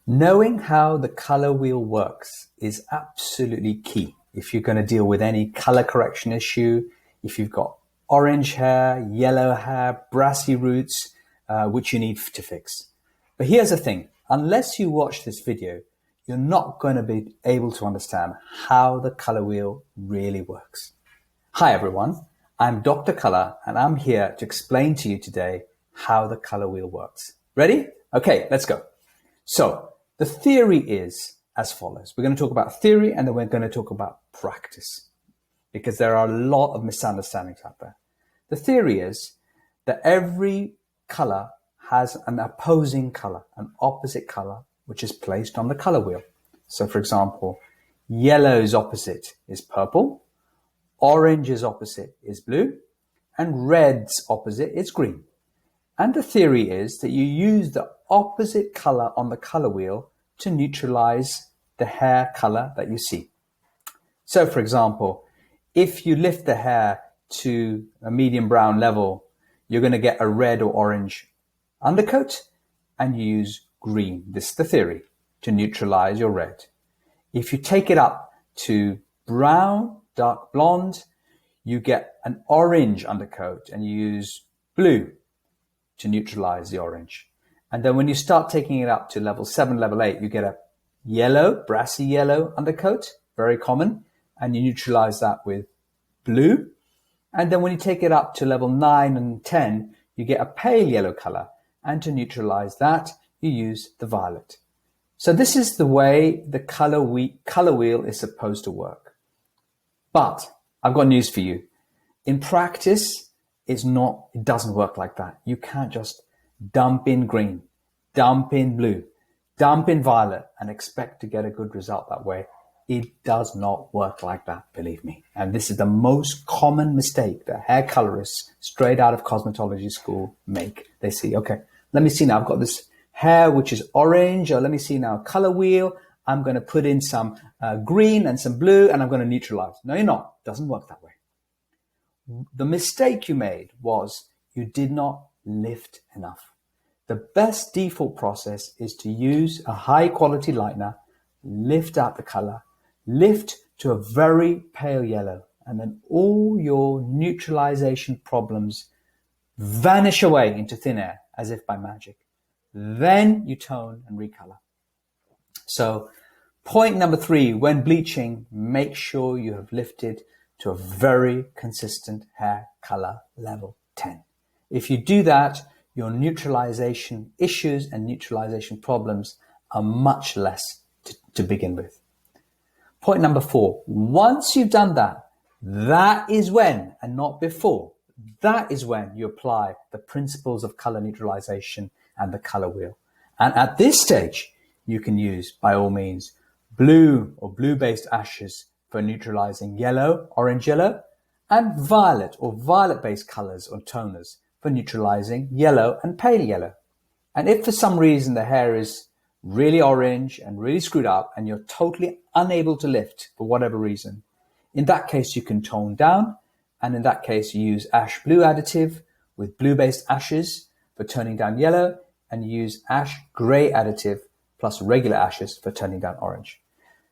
Knowing how the color wheel works is absolutely key if you're going to deal with any color correction issue, if you've got orange hair, yellow hair, brassy roots, which you need to fix. But here's the thing, unless you watch this video, you're not going to be able to understand how the color wheel really works. Hi everyone, I'm Dr. Color and I'm here to explain to you today how the color wheel works. Ready? Okay, let's go. So the theory is as follows. We're going to talk about theory and then we're going to talk about practice because there are a lot of misunderstandings out there. The theory is that every color has an opposing color, an opposite color, which is placed on the color wheel. So for example, yellow's opposite is purple, orange's opposite is blue, and red's opposite is green. And the theory is that you use the opposite color on the color wheel to neutralize the hair color that you see. So for example, if you lift the hair to a medium brown level, you're going to get a red or orange undercoat and you use green. This is the theory, to neutralize your red. If you take it up to brown, dark blonde, you get an orange undercoat and you use blue to neutralize the orange. And then when you start taking it up to level 7, level 8, you get a yellow, brassy yellow undercoat, very common, and you neutralize that with blue. And then when you take it up to level 9 and 10, you get a pale yellow color. And to neutralize that, you use the violet. So this is the way the color wheel is supposed to work. But I've got news for you. In practice, it doesn't work like that. You can't just dump in green, dump in blue, dump in violet and expect to get a good result that way. It does not work like that, believe me. And this is the most common mistake that hair colorists straight out of cosmetology school make. They see, okay, let me see now. I've got this hair which is orange, or let me see now, color wheel. I'm going to put in some green and some blue and I'm going to neutralize. No, you're not. It doesn't work that way. The mistake you made was you did not lift enough. The best default process is to use a high quality lightener, lift out the color, lift to a very pale yellow, and then all your neutralization problems vanish away into thin air as if by magic. Then you tone and recolor. So point number 3, when bleaching, make sure you have lifted to a very consistent hair color level 10. If you do that, your neutralization issues and neutralization problems are much less to begin with. Point number 4, once you've done that, that is when, and not before, that is when you apply the principles of color neutralization and the color wheel. And at this stage, you can use, by all means, blue or blue-based ashes for neutralizing yellow, orange yellow, and violet or violet-based colors or toners for neutralizing yellow and pale yellow. And if for some reason the hair is really orange and really screwed up and you're totally unable to lift for whatever reason, in that case you can tone down, and in that case you use ash blue additive with blue-based ashes for toning down yellow, and you use ash gray additive plus regular ashes for toning down orange.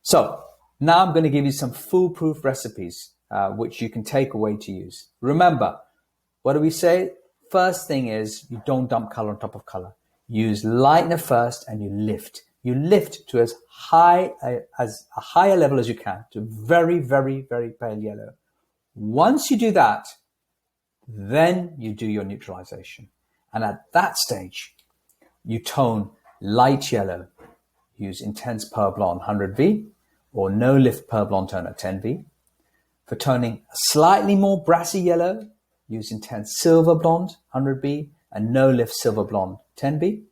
So now I'm going to give you some foolproof recipes which you can take away to use. Remember, what do we say? First thing is you don't dump color on top of color. Use lightener first and you lift. You lift to as a higher level as you can, to very, very, very pale yellow. Once you do that, then you do your neutralization. And at that stage, you tone light yellow, use intense pearl blonde 100V or no lift pearl blonde toner 10V. For toning a slightly more brassy yellow, use intense silver blonde 100B and no lift silver blonde 10B.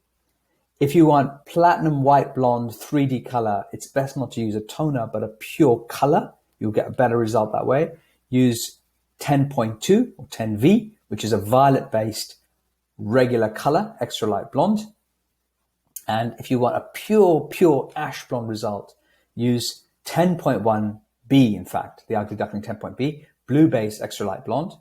If you want platinum white blonde 3D color, it's best not to use a toner but a pure color. You'll get a better result that way. Use 10.2 or 10V, which is a violet based regular color, extra light blonde. And if you want a pure ash blonde result, use 10.1B, in fact, the Ugly Duckling 10.B, blue base extra light blonde.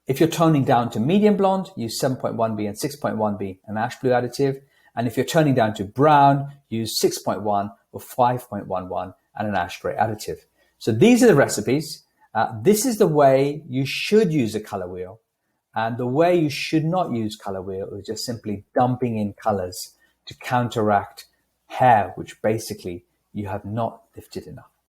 If you're toning down to medium blonde, use 7.1B and 6.1B, an ash blue additive. And if you're turning down to brown, use 6.1 or 5.11 and an ash gray additive. So these are the recipes. This is the way you should use a color wheel. And the way you should not use color wheel is just simply dumping in colors to counteract hair, which basically you have not lifted enough.